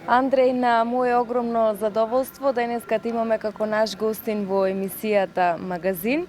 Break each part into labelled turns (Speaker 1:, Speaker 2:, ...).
Speaker 1: Андреј, на моje огромно задоволство денеска те имаме како наш гостин во емисијата Магазин.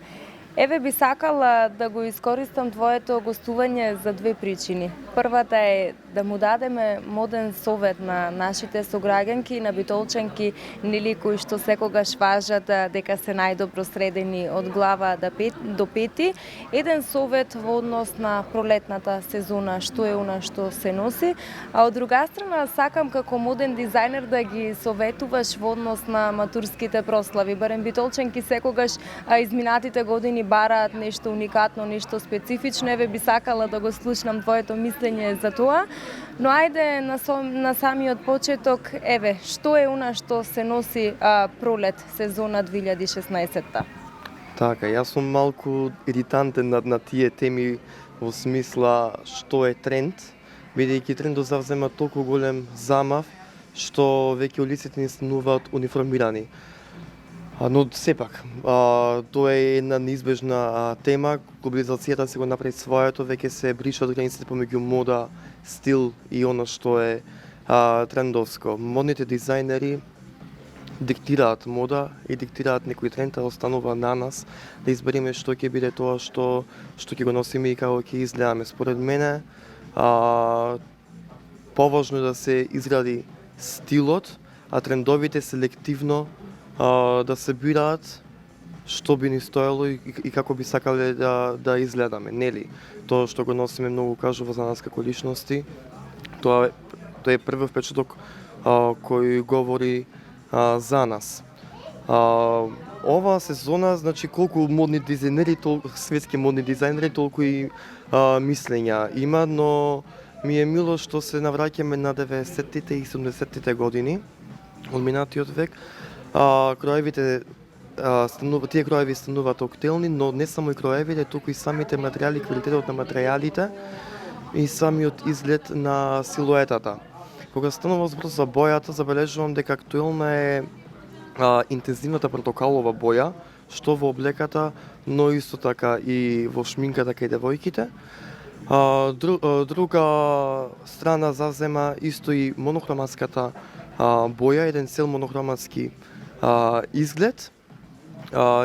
Speaker 1: Еве би сакала да го искористам твоето гостување за две причини. Првата е да му дадеме моден совет на нашите сограѓанки и на битолчанки, нели, кои што секогаш важат дека се најдобро средени од глава до пети. Еден совет во однос на пролетната сезона, што е она што се носи, а од друга страна сакам како моден дизајнер да ги советуваш во однос на матурските прослави. Барем битолчанки секогаш изминатите години бараат нешто уникатно, нешто специфично. Еве би сакала да го слушнам твоето мислење за тоа. Но ајде на самиот почеток, еве, што е она што се носи пролет сезона 2016-та?
Speaker 2: Така, јас сум малку иритантен на тие теми во смисла што е тренд, бидејќи трендот завзема толку голем замав што веќе улиците ни стануваат униформирани. Но сепак, тоа е една неизбежна тема, глобализацијата се го направи своето, веќе се бришат границите помеѓу мода, стил и она што е трендовско. Модните дизајнери диктираат мода и диктираат некој тренд, а останува на нас да избереме што ќе биде тоа што ќе го носиме и како ќе изгледаме. Според мене, поважно е да се изгради стилот, а трендовите селективно да се бираат што би ни стоело и како би сакале да изгледаме, нели? Тоа што го носиме многу кажува за нас како личности. Тоа е првиот впечаток кој говори за нас. Оваа сезона, значи, колку модни дизајнери, светски модни дизајнери, толку и мислења има, но ми е мило што се навраќаме на 90-тите и 70-тите години од минатиот век. Тие кроеви стануваат актуелни, но не само и кроевите, туку и самите материјали, квалитетот на материјалите и самиот изглед на силуетата. Кога станува збор за бојата, забележувам дека актуелна е интензивната портокалова боја, што во облеката, но исто така и во шминката кај девојките. Друга страна завзема исто и монохроматската боја, еден цел монохроматски изглед.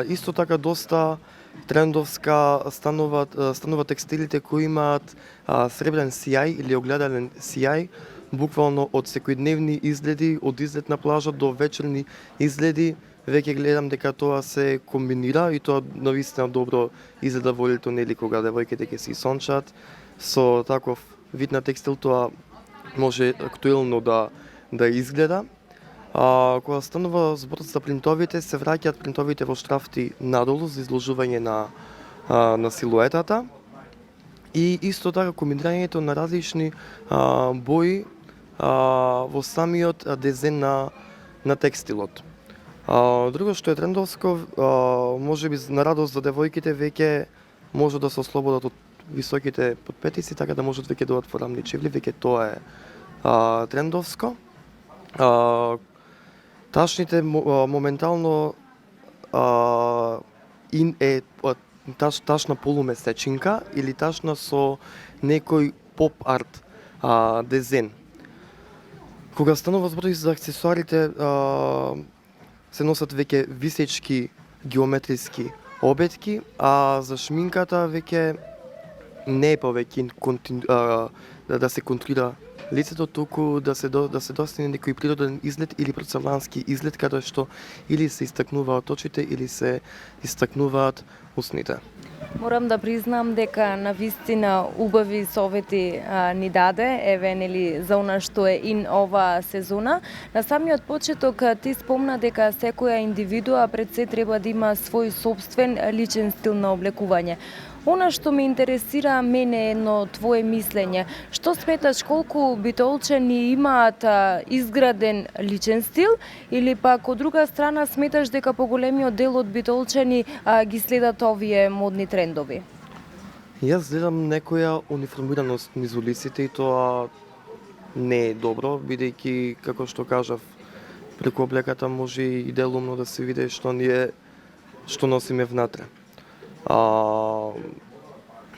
Speaker 2: Исто така доста трендовска станува текстилите кои имаат сребрен сјај или огледален сјај, буквално од секојдневни изгледи, од изглед на плажа до вечерни изгледи. Веќе гледам дека тоа се комбинира и тоа навистина добро изгледа во лето, нели, кога девојките ќе се сончат. Со таков вид на текстил тоа може актуелно да изгледа. Кога станува збор за принтовите, се враќаат принтовите во штрафти надолу за изложување на силуетата. И исто така комбинирањето на различни бои во самиот дизајн на текстилот. Друго што е трендовско, можеби на радост за девојките, веќе може да се ослободат од високите подпетици, така да можат веќе да одат во рамни чевли, веќе тоа е трендовско. Ташните моментално е ташна полумесечинка или ташна со некој поп арт дизајн. Кога станува збор за аксесуарите, се носат веќе висечки геометриски обетки, а за шминката веќе не е повеќе да се контурира лицето, туку да се достигне некој природен изглед или порцелански изглед, каде што или се истакнуваат очите или се истакнуваат усните.
Speaker 1: Морам да признам дека навистина убави совети ни даде, еве, нели, за она што е ин оваа сезона. На самиот почеток ти спомна дека секоја индивидуа пред се треба да има свој сопствен личен стил на облекување. Она што ме интересира мене е едно твое мислење. Што сметаш, колку битолчани имаат изграден личен стил или пак од друга страна сметаш дека поголемиот дел од битолчани ги следат овие модни трендови?
Speaker 2: Јас гледам некоја униформираност низ улиците и тоа не е добро, бидејќи, како што кажав, преку облеката може и делумно да се види што носиме внатре.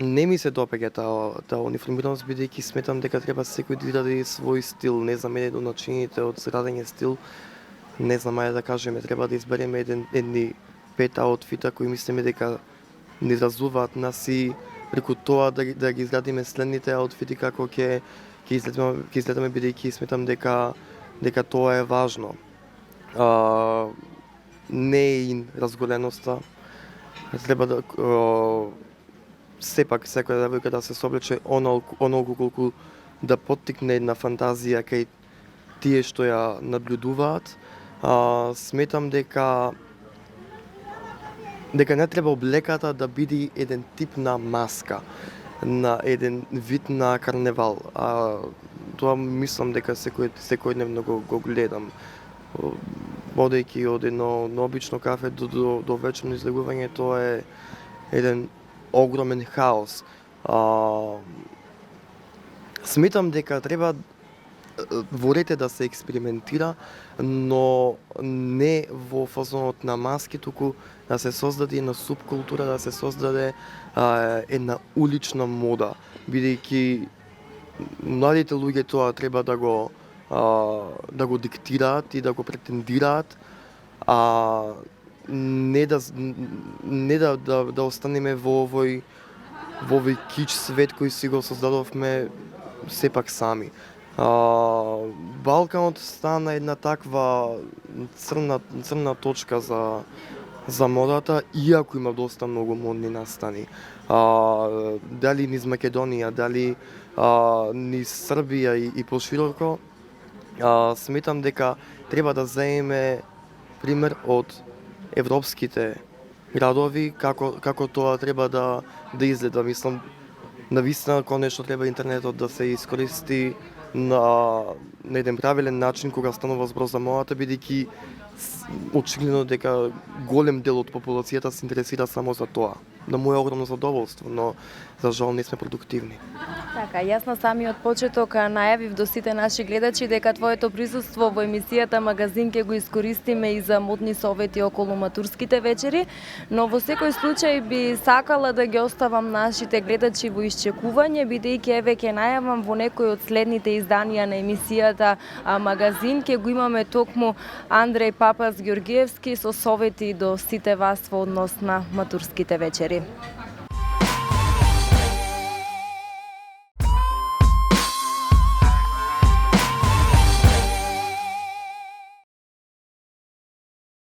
Speaker 2: Не ми се допаѓа таа униформираност, бидејќи сметам дека треба секој да даде свој стил. Не знам, мене доначините од радење стил, не знам, ајде да кажеме, треба да избереме едни 5 аутфита кои мислиме дека ни разуваат нас и преку тоа да ги изградиме следните аутфити како ќе изгледаме бидејќи сметам дека тоа е важно. Не е ин разголеноста. Треба да сепак секоја девојка да се соблече онолку колку да поттикне една фантазија кај тие што ја наблюдуваат. Сметам дека не треба облеката да биде еден тип на маска, на еден вид на карневал. Тоа мислам дека секојдневно го гледам. Одејќи од едно обично кафе до вечерно излегување, тоа е еден огромен хаос. Сметам дека треба во ред е да се експериментира, но не во фазонот на маски, туку да се создаде една субкултура, да се создаде една улична мода, бидејќи младите луѓе тоа треба да го диктираат и да го претендираат, не да останеме во овој кич свет кој си го создадовме сепак сами. Балканот стана една таква црна точка за модата, иако има доста многу модни настани. Дали низ Македонија, дали низ Србија и пошироко, сметам дека треба да земеме пример од европските градови, како тоа треба да изгледа. Мислам, навистина конечно треба интернетот да се искористи на еден правилен начин кога станува збор за модата, бидејќи очигледно дека голем дел од популацијата се интересира само за тоа. На моје огромно задоволство, но за жал не сме продуктивни.
Speaker 1: Така, јас на самиот почеток најавив до сите наши гледачи дека твоето присуство во емисијата Магазин ќе го искористиме и за модни совети околу матурските вечери, но во секој случај би сакала да ги оставам нашите гледачи во исчекување, бидејќи еве ќе најавам во некој од следните изданија на емисијата Магазин ќе го имаме токму Андреј Папас Ѓоргиевски со совети до сите вас во однос на матурските вечери.